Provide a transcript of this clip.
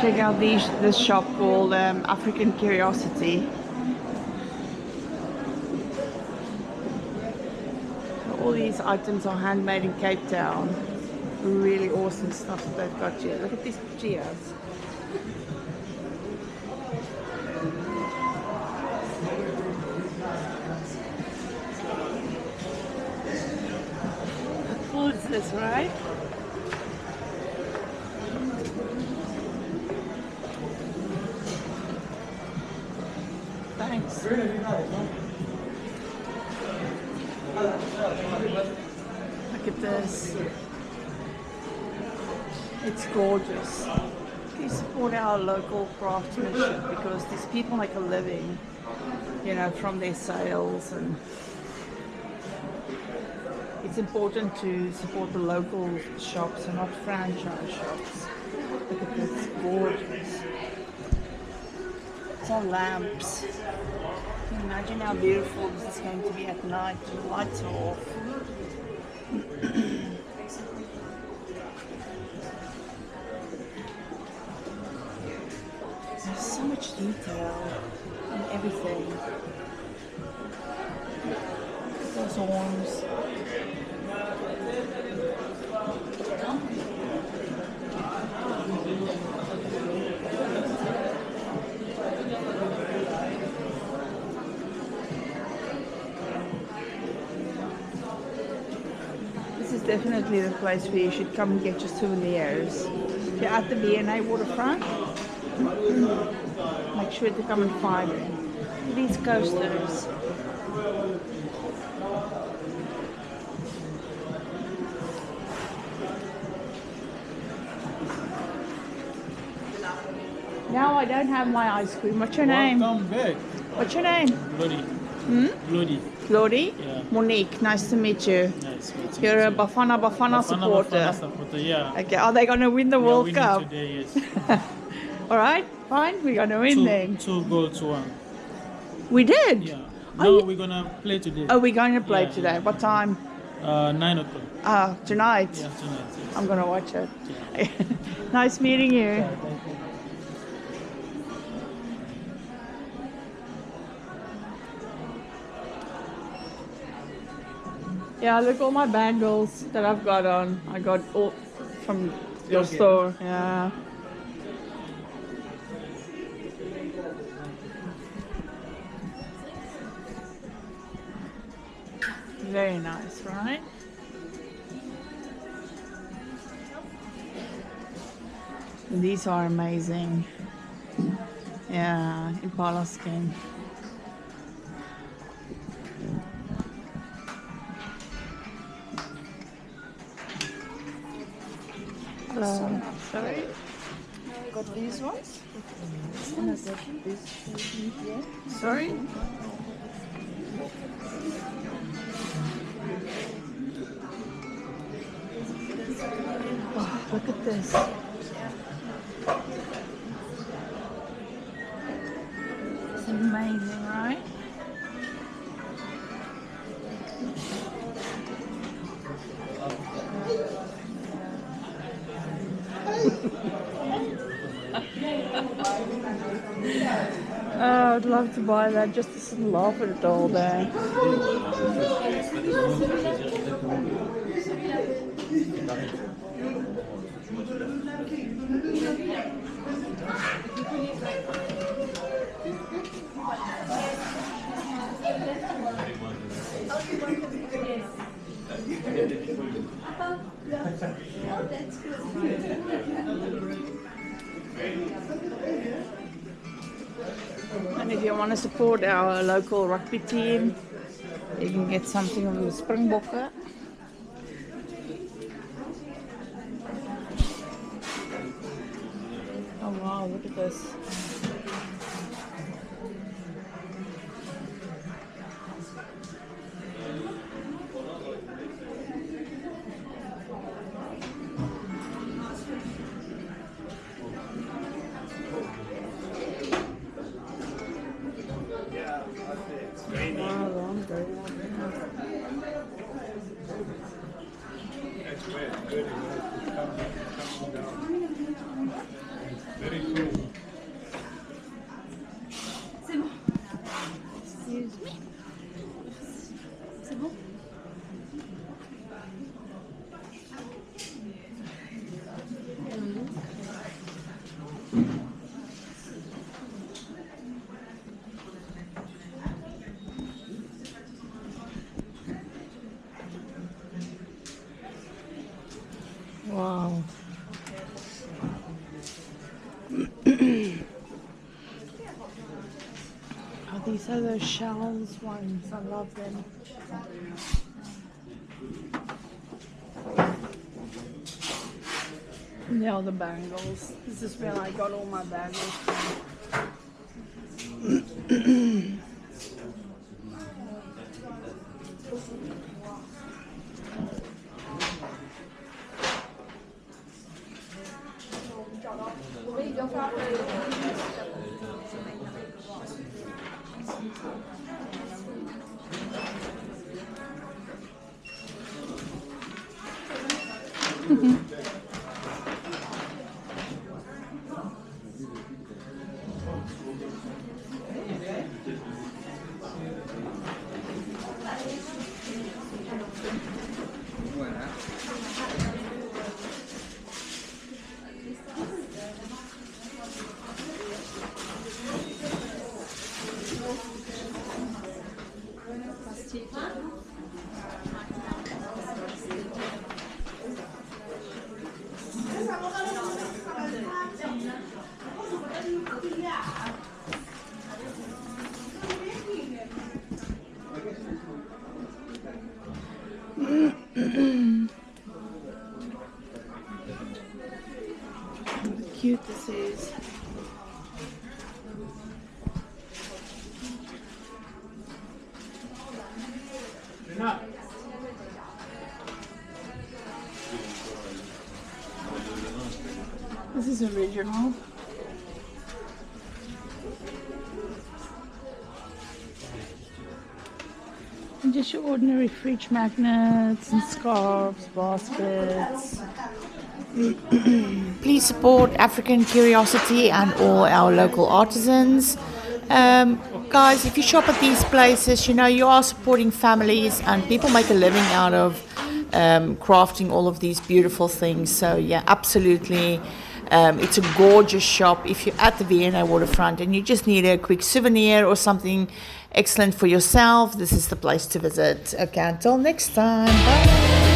check out this shop called African Curiosity. All these items are handmade in Cape Town. Really awesome stuff that they've got here. Look at these chairs. How cool is this, right? Thanks. Look at this. It's gorgeous. We support our local craftsmanship because these people make a living, you know, from their sales, and it's important to support the local shops and not franchise shops. Look at this, it's gorgeous. It's all lamps. Can you imagine how beautiful this is going to be at night? The lights are off. There's so much detail in everything. Look at those horns. This is definitely the place where you should come and get your souvenirs. If you're at the V&A Waterfront, make sure to come and find them. These coasters. Now I don't have my ice cream. What's your name? Welcome back. What's your name? Lodi. Lodi. Lodi? Yeah. Monique, nice to meet you. Nice. You're a Bafana supporter. Bafana supporter, yeah. Okay, are they going to win the World Cup? Today, yes. Alright, fine, we're going to win then. 2 goals to 1. We did? Yeah. No, we're going to play today. Oh, we're going to play Yeah, today. yeah. What time? 9 o'clock. Tonight? Yeah, tonight. Yes. I'm going to watch it. Yeah. Nice meeting you. Yeah, thank you. Yeah, look all my bangles that I've got on. I got all from your store. Yeah. Very nice, right? These are amazing. Yeah, Impala skin. Sorry? Got these ones? And I got this here. Sorry? Oh, look at this. It's amazing, right? Oh, I'd love to buy that just to sit and laugh at it all day. And if you want to support our local rugby team, you can get something from the Springbokke. Oh wow, look at this. Very cool. Wow. Oh, these are the shells ones. I love them. Now the bangles. This is where I got all my bangles from. Cute this is. This is original. And just your ordinary fridge magnets and scarves, baskets. Please support African Curiosity and all our local artisans. Guys, if you shop at these places, you know you are supporting families and people make a living out of crafting all of these beautiful things. So yeah, absolutely. It's a gorgeous shop. If you're at the V&A Waterfront and you just need a quick souvenir or something excellent for yourself, this is the place to visit. Okay, until next time. Bye.